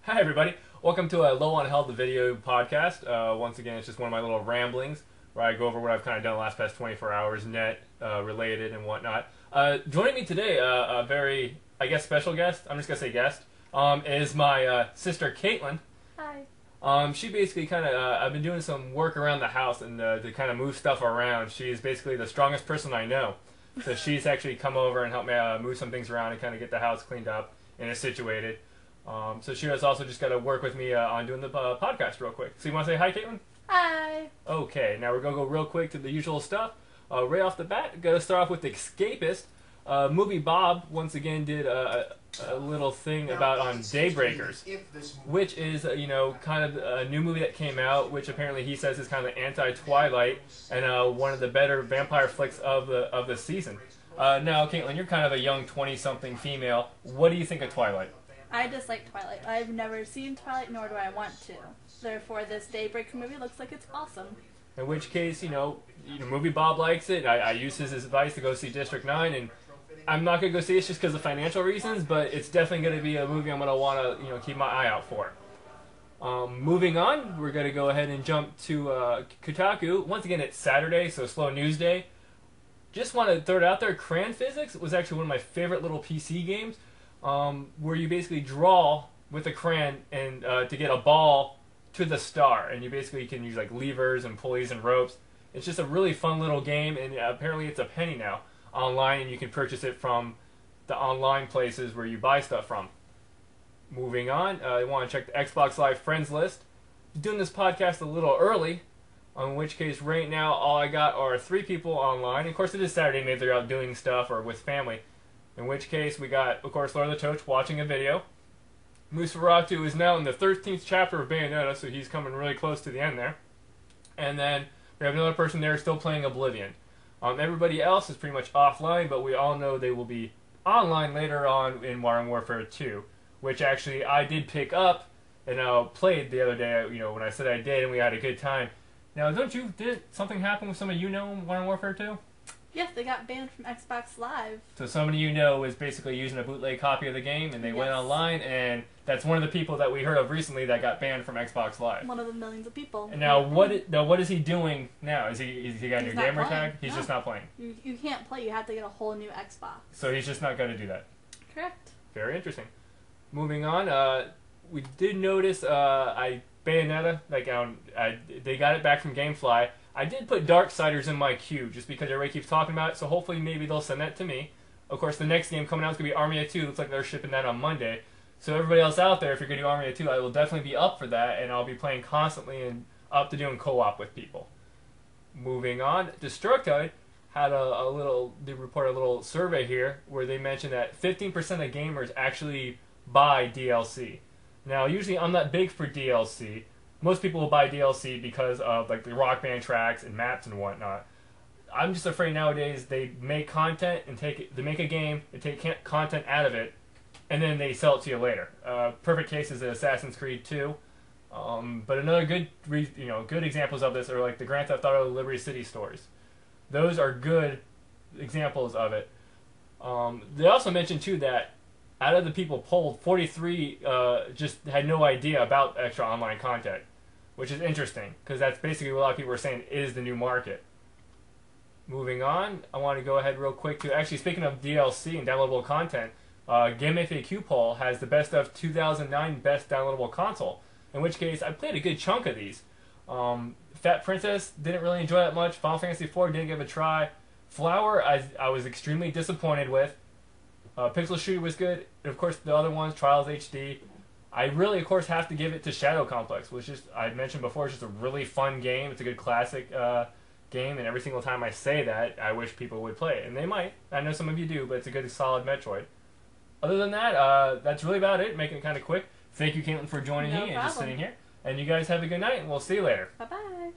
Hi everybody, welcome to a Low on Health video podcast. Once again, it's just one of my little ramblings where I go over what I've kind of done the last past 24 hours, net related and whatnot. Joining me today, a very, I guess, special guest, I'm just going to say guest, is my sister Caitlin. Hi. She basically kind of, I've been doing some work around the house and to kind of move stuff around. She's basically the strongest person I know. So she's actually come over and helped me move some things around and kind of get the house cleaned up and situated. So she has also just got to work with me on doing the podcast real quick. So you want to say hi, Caitlin? Hi. Okay, now we're going to go real quick to the usual stuff. Right off the bat, got to start off with The Escapist. Movie Bob once again did a little thing about on Daybreakers, which is, kind of a new movie that came out, which apparently he says is kind of the anti-Twilight and one of the better vampire flicks of the season. Now, Caitlin, you're kind of a young 20-something female. What do you think of Twilight? I dislike Twilight. I've never seen Twilight, nor do I want to. Therefore, this Daybreaker movie looks like it's awesome. In which case, Movie Bob likes it. I use his advice to go see District 9, and I'm not going to go see it just because of financial reasons, but it's definitely going to be a movie I'm going to want to, keep my eye out for. Moving on, we're going to go ahead and jump to Kotaku. Once again, it's Saturday, so slow news day. Just want to throw it out there, Crayon Physics was actually one of my favorite little PC games, where you basically draw with a crayon and to get a ball to the star, and you basically can use like levers and pulleys and ropes. It's just a really fun little game, and apparently it's a penny now online, and you can purchase it from the online places where you buy stuff from. Moving on, you want to check the Xbox Live friends list. Doing this podcast a little early, in which case right now all I got are 3 people online. Of course, it is Saturday, maybe they're out doing stuff or with family. In which case, we got, of course, Lord of the Toach watching a video. Musferatu is now in the 13th chapter of Bayonetta, so he's coming really close to the end there. And then we have another person there still playing Oblivion. Everybody else is pretty much offline, but we all know they will be online later on in Modern Warfare 2, which actually I did pick up and played the other day, when I said I did, and we had a good time. Now, did something happen with some of in Modern Warfare 2? Yes, they got banned from Xbox Live. So somebody is basically using a bootleg copy of the game, and they went online, and that's one of the people that we heard of recently that got banned from Xbox Live. One of the millions of people. And now, what is he doing now? Is he got a new gamer tag? He's just not playing. You can't play. You have to get a whole new Xbox. So he's just not going to do that. Correct. Very interesting. Moving on, we did notice Bayonetta, they got it back from GameFly. I did put Darksiders in my queue just because everybody keeps talking about it, so hopefully maybe they'll send that to me. Of course, the next game coming out is going to be Army of 2. Looks like they're shipping that on Monday. So everybody else out there, if you're going to do Army of 2, I will definitely be up for that, and I'll be playing constantly and up to doing co-op with people. Moving on, Destructoid had they reported a little survey here where they mentioned that 15% of gamers actually buy DLC. Now, usually I'm not big for DLC. Most people will buy DLC because of the Rock Band tracks and maps and whatnot. I'm just afraid nowadays they make content and they make a game and take content out of it, and then they sell it to you later. Perfect case is Assassin's Creed 2. But another good examples of this are like the Grand Theft Auto Liberty City stories. Those are good examples of it. They also mentioned too that out of the people polled, 43 just had no idea about extra online content, which is interesting because that's basically what a lot of people are saying is the new market. Moving on, I want to go ahead real quick to actually speaking of DLC and downloadable content, Game FAQ poll has the best of 2009 best downloadable console, in which case I played a good chunk of these. Fat Princess didn't really enjoy that much. Final Fantasy IV didn't give it a try. Flower I was extremely disappointed with. Pixel Shooter was good, and of course the other ones, Trials HD. I really, of course, have to give it to Shadow Complex, which is, I mentioned before, it's just a really fun game. It's a good classic game, and every single time I say that, I wish people would play it, and they might. I know some of you do, but it's a good, solid Metroid. Other than that, that's really about it, making it kind of quick. Thank you, Caitlin, for joining me and just sitting here. And you guys have a good night, and we'll see you later. Bye-bye.